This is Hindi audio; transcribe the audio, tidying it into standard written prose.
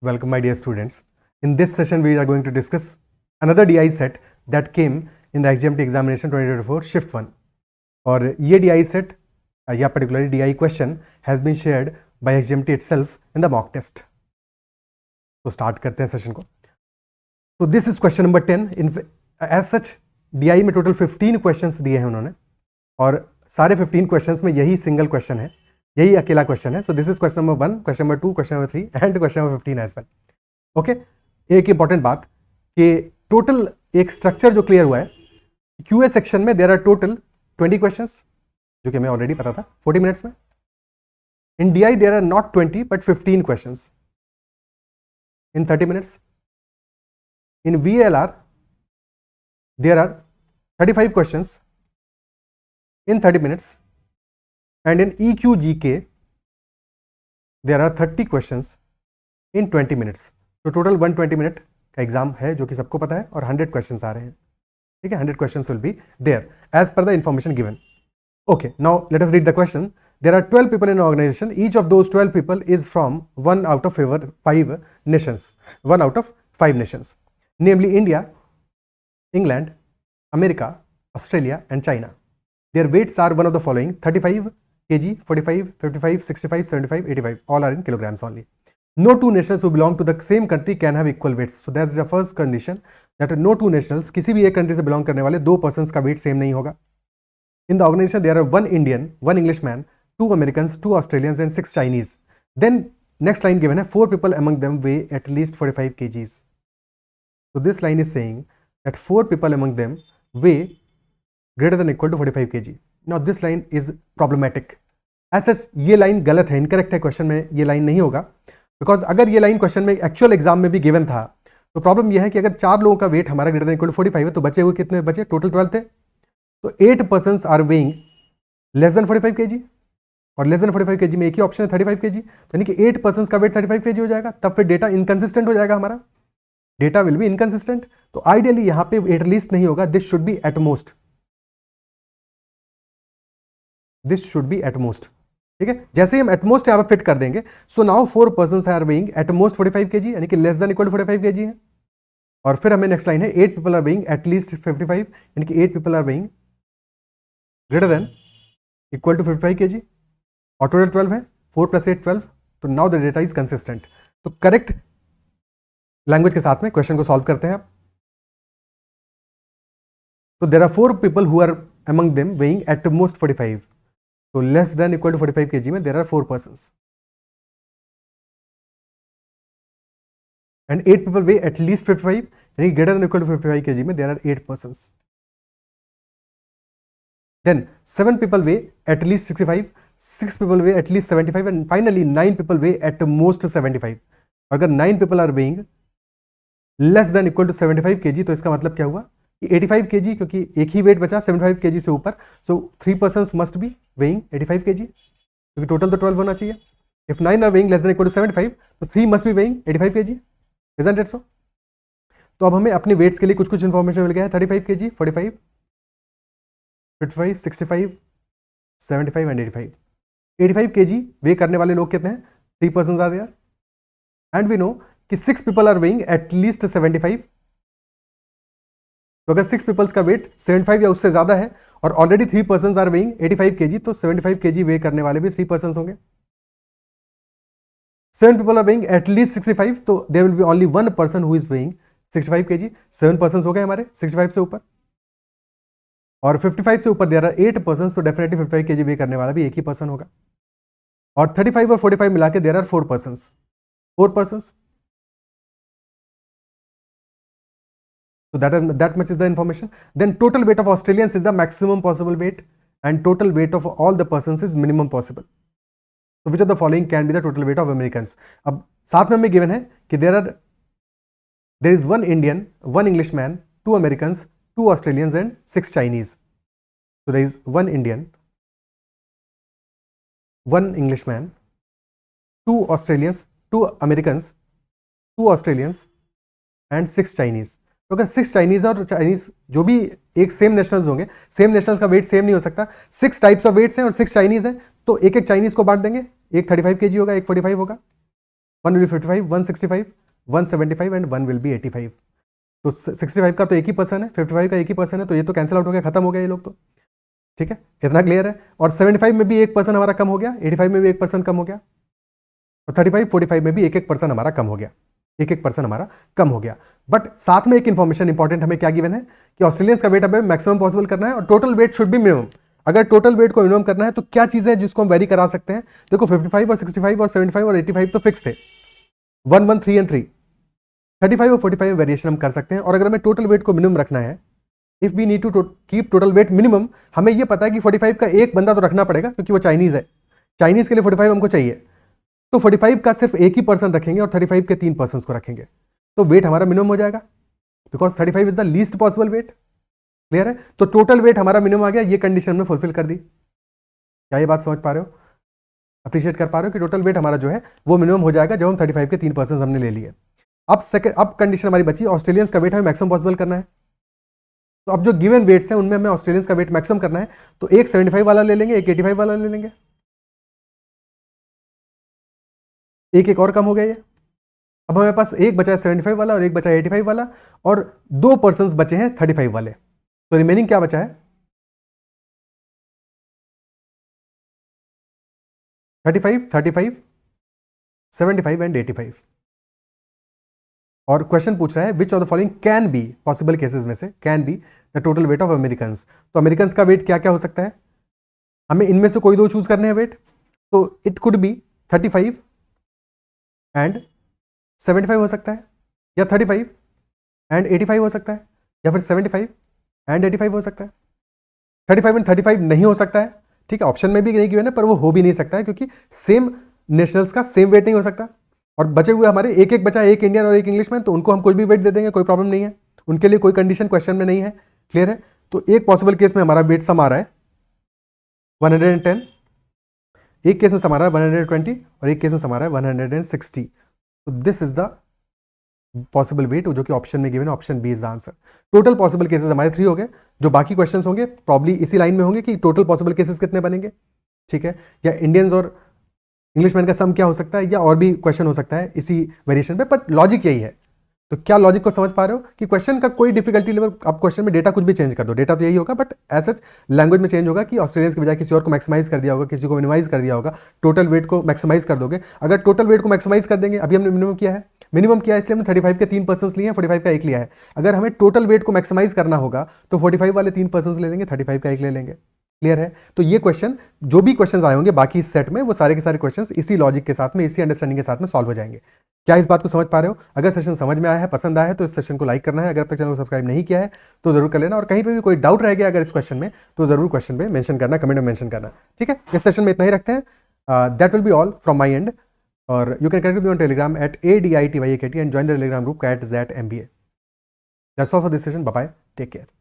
Welcome, my dear students. In this session, we are going to discuss another DI set that came in the XGMT examination 2024 shift 1. और ये DI set या particularly DI question has been shared by XGMT itself in the mock test. तो start करते हैं session को. So this is question number 10. As such, DI में total 15 questions दिए हैं उन्होंने और सारे 15 questions में यही single question है, यही अकेला क्वेश्चन है. So this is question number 1, question number 2, question number 3 and question number 15 as well. Okay, एक इंपॉर्टेंट बात कि टोटल एक स्ट्रक्चर जो क्लियर हुआ है, क्यूए सेक्शन में देयर आर टोटल 20 क्वेश्चंस, जो कि हमें ऑलरेडी पता था 40 मिनट्स में. In DI there are not 20 but 15 questions in 30 minutes. In VLR there are 35 questions in 30 minutes. And in EQGK, there are 30 questions in 20 minutes. तो total 120 मिनट का एग्जाम है, जो कि सबको पता है, और 100 क्वेश्चंस आ रहे हैं. ठीक है, 100 questions will be there as per the information given. Okay, now let us read the question. There are 12 people in an organization. Each of those 12 people is from one out of 5 nations. One out of 5 nations, namely India, England, America, Australia, and China. Their weights are one of the following: 35 kg, 45, 55, 65, 75, 85. All are in kilograms only. No two nationals who belong to the same country can have equal weights. So that's the first condition, that no two nationals, किसी भी एक कंट्री से बिलोंग करने वाले दो पर्सन्स का वेट सेम नहीं होगा. In the organization there are 1 Indian, 1 Englishman, 2 Americans, 2 Australians and 6 Chinese. Then next line given है, 4 people among them weigh at least 45 kgs. So this line is saying that 4 people among them weigh greater than or equal to 45 kg. Now this line is problematic. As such, ये लाइन गलत है, इनकरेक्ट है. क्वेश्चन में ये लाइन नहीं होगा, बिकॉज अगर ये लाइन क्वेश्चन में एक्चुअल एग्जाम में भी गिवन था, तो प्रॉब्लम ये है कि अगर 4 लोगों का वेट हमारा ग्रेटर देन इक्वल टू 45 है, तो बचे हुए कितने बचे? टोटल 12 थे. तो 8 persons are weighing less than 45 kg, और लेस देन 45 kg में एक ही ऑप्शन है 35 kg. तो यानी कि 8 पर्सन्स का वेट 35 kg हो जाएगा. तब फिर डेटा इनकंसिस्टेंट हो जाएगा, हमारा डेटा विल बी इनकंसिस्टेंट. तो आइडियली यहाँ पे एटलीस्ट नहीं होगा, this should be at most. This should be at most. ठीक है, जैसे ही हम एटमोस्ट यहां पर फिट कर देंगे, so now 4 persons are weighing at most 45 kg, यानी कि less than equal to 45 kg है. और फिर हमें नेक्स्ट लाइन है 8 पीपल आर वेइंग एटलीस्ट 55, यानी कि 8 people are weighing greater than equal to 55 kg, और टोटल 12 है. 4 + 8 12. तो now the data is consistent. तो करेक्ट लैंग्वेज के साथ में क्वेश्चन को सॉल्व करते हैं आप. तो there are 4 people who are among them weighing at most 45. So less than equal to 45 kg में there are 4 persons, and 8 people weigh at least 55, यानी greater than equal to 55 kg में there are 8 persons. Then 7 people weigh at least 65, 6 people weigh at least 75, and finally 9 people weigh at most 75. अगर 9 people are weighing less than equal to 75 kg, तो इसका मतलब क्या हुआ? 85 kg, क्योंकि एक ही वेट बचा 75 kg से ऊपर. So 3 persons must be weighing 85 kg, क्योंकि टोटल तो 12 होना चाहिए. If 9 are weighing less than equal to 75, तो 3 must be weighing 85 kg. Isn't it so? तो अब हमें अपने वेट्स के लिए कुछ इंफॉर्मेशन मिल गया है. 35 kg, 45, 55, 65, 75 एंड 85. 85 kg वे करने वाले लोग कितने हैं? 3 persons are there, and we know कि 6 people are weighing at least 75. तो अगर 6 पीपल्स का वेट 75 या उससे ज्यादा है, और already 3 persons are weighing 85 kg, तो 75 kg वे करने वाले भी 3 पर्सन्स होंगे. 7 people are weighing at least 65, तो there will be only 1 person who is weighing 65 kg. 7 persons हो गए हमारे 65 से ऊपर, और 55 से ऊपर देयर आर 8 पर्सन्स, तो डेफिनेटली 55 kg वे करने वाला भी एक ही पर्सन होगा. और 35 और 45 मिला के there are 4 persons. 4 persons. So that much is the information. Then total weight of Australians is the maximum possible weight, and total weight of all the persons is minimum possible. So which of the following can be the total weight of Americans? अब साथ में हमें given है कि there is 1 Indian, 1 Englishman, 2 Americans, 2 Australians and 6 Chinese. So there is 1 Indian, 1 Englishman, 2 Australians, 2 Americans, 2 Australians and 6 Chinese. तो अगर 6 चाइनीज और चाइनीज जो भी एक सेम नेशनल्स होंगे, सेम नेशनल्स का वेट सेम नहीं हो सकता. 6 टाइप्स ऑफ वेट्स हैं और 6 चाइनीज हैं, तो एक एक चाइनीज को बांट देंगे. एक 35 kg होगा, एक 45 होगा. 1 will be 55, 165, 175 and 1 will be 85. तो 65 का तो एक ही पर्सन है, 55 का एक ही पर्सन है, तो ये तो कैंसिल आउट हो गया, खत्म हो गया ये लोग तो, ठीक है, इतना क्लियर है. और 75 में भी एक पर्सन हमारा कम हो गया, 85 में भी एक पर्सन कम हो गया, और 35, 45 में भी एक पर्सन हमारा कम हो गया, एक पर्सन हमारा कम हो गया. बट साथ में एक इंफॉर्मेशन इंपॉर्टेंट हमें क्या गिवन है कि ऑस्ट्रेलियंस का वेट हमें मैक्सिमम पॉसिबल करना है और total weight should be minimum. अगर टोटल वेट को मिनिमम करना है तो क्या चीजें हैं जिसको हम वेरी करा सकते हैं? देखो 55 और 65 और 75 और 85 तो फिक्स थे, 1, 1, 3 एंड 3. 35 और 45 में वेरिएशन हम कर सकते हैं. और अगर हमें टोटल वेट को मिनिमम रखना है, if we need to keep total weight minimum, हमें यह पता है कि 45 का एक बंदा तो रखना पड़ेगा क्योंकि वो चाइनीज है, चाइनीज के लिए 45 हमको चाहिए. तो 45 का सिर्फ एक ही पर्सन रखेंगे और 35 के 3 पर्सन को रखेंगे, तो वेट हमारा मिनिमम हो जाएगा, because 35 is the least possible weight. Clear है? तो टोटल वेट हमारा मिनिमम आ गया, ये कंडीशन में फुलफिल कर दी. क्या ये बात समझ पा रहे हो, अप्रिशिएट कर पा रहे हो कि टोटल वेट हमारा जो है वो मिनिमम हो जाएगा जब हम 35 के 3 पर्सन हमने ले लिए. अब कंडीशन हमारी बची, ऑस्ट्रेलियंस का वेट हमें मैक्सिमम पॉसिबल करना है. तो अब जो गिवन वेट्स हैं उनमें हमें ऑस्ट्रेलियंस का वेट मैक्सिमम करना है, तो एक 75 वाला ले लेंगे, एक 85 वाला ले लेंगे, एक और कम हो गया ये. अब हमारे पास एक बचा है 75 वाला और एक बचा है 85 वाला, और 2 पर्सन बचे हैं 35 वाले. तो रिमेनिंग क्या बचा है? 35, 35, 75 एंड 85. और क्वेश्चन पूछ रहा है which of the following can be, possible cases में से can be the total weight of American. तो अमेरिकन का वेट क्या क्या हो सकता है? हमें इनमें से कोई दो चूज करने हैं वेट. तो इट कुड बी 35 एंड 75 हो सकता है, या 35 एंड 85 हो सकता है, या फिर 75 एंड 85 हो सकता है. 35 एंड 35 नहीं हो सकता है, ठीक है, ऑप्शन में भी नहीं गिवन है, पर वो हो भी नहीं सकता है क्योंकि सेम नेशनल्स का सेम वेट नहीं हो सकता. और बचे हुए हमारे एक एक बचा, एक इंडियन और एक इंग्लिश में, तो उनको हम कोई भी वेट दे देंगे, कोई प्रॉब्लम नहीं है, उनके लिए कोई कंडीशन क्वेश्चन में नहीं है. क्लियर है? तो एक पॉसिबल केस में हमारा वेट सम आ रहा है 110, एक केस में सम आ रहा है 120 और एक केस में सम आ रहा है 160. तो this is the possible weight जो कि ऑप्शन में गिवन है, option B is the answer. Total possible cases हमारे 3 हो गए. जो बाकी क्वेश्चंस होंगे प्रॉब्ली इसी लाइन में होंगे कि टोटल पॉसिबल केसेस कितने बनेंगे, ठीक है, या इंडियंस और इंग्लिशमैन का सम क्या हो सकता है, या और भी क्वेश्चन हो सकता है इसी वेरिएशन पे, पर लॉजिक यही है. तो क्या लॉजिक को समझ पा रहे हो कि क्वेश्चन का कोई डिफिकल्टी लेवल, आप क्वेश्चन में डेटा कुछ भी चेंज कर दो, डेटा तो यही होगा, बट ऐसा लैंग्वेज में चेंज होगा कि ऑस्ट्रेलियंस के बजाय किसी और को मैक्सिमाइज कर दिया होगा, किसी को मिनिमाइज कर दिया होगा, टोटल वेट को मैक्सिमाइज कर दोगे. अगर टोटल वेट को मैक्सिमाइज कर देंगे, अभी हमने मिनिमम किया है, इसलिए हमने 35 के 3 पर्सन लिए हैं, 45 का एक लिया है. अगर हमें टोटल वेट को मैक्सिमाइज करना होगा तो 45 वाले 3 पर्सन ले लेंगे, 35 का एक ले लेंगे. क्लियर है? तो ये क्वेश्चन, जो भी क्वेश्चंस आए होंगे बाकी इस सेट में, वो सारे के सारे क्वेश्चंस इसी लॉजिक के साथ में, इसी अंडरस्टैंडिंग के साथ में सॉल्व हो जाएंगे. क्या इस बात को समझ पा रहे हो? अगर सेशन समझ में आया है, पसंद आया है, तो इस सेशन को लाइक करना है. अगर अब तक चैनल को सब्सक्राइब नहीं किया है तो जरूर कर लेना. और कहीं पर भी कोई डाउट रह गया अगर इस क्वेश्चन में, तो जरूर क्वेश्चन में मेंशन करना, कमेंट में मेंशन करना. ठीक है, इस सेशन में इतना ही रखते हैं. That will be all from my end. और you can connect me on Telegram at ADITYAKT and join the Telegram group @ZMBA. That's all for this session. Bye bye. Take care.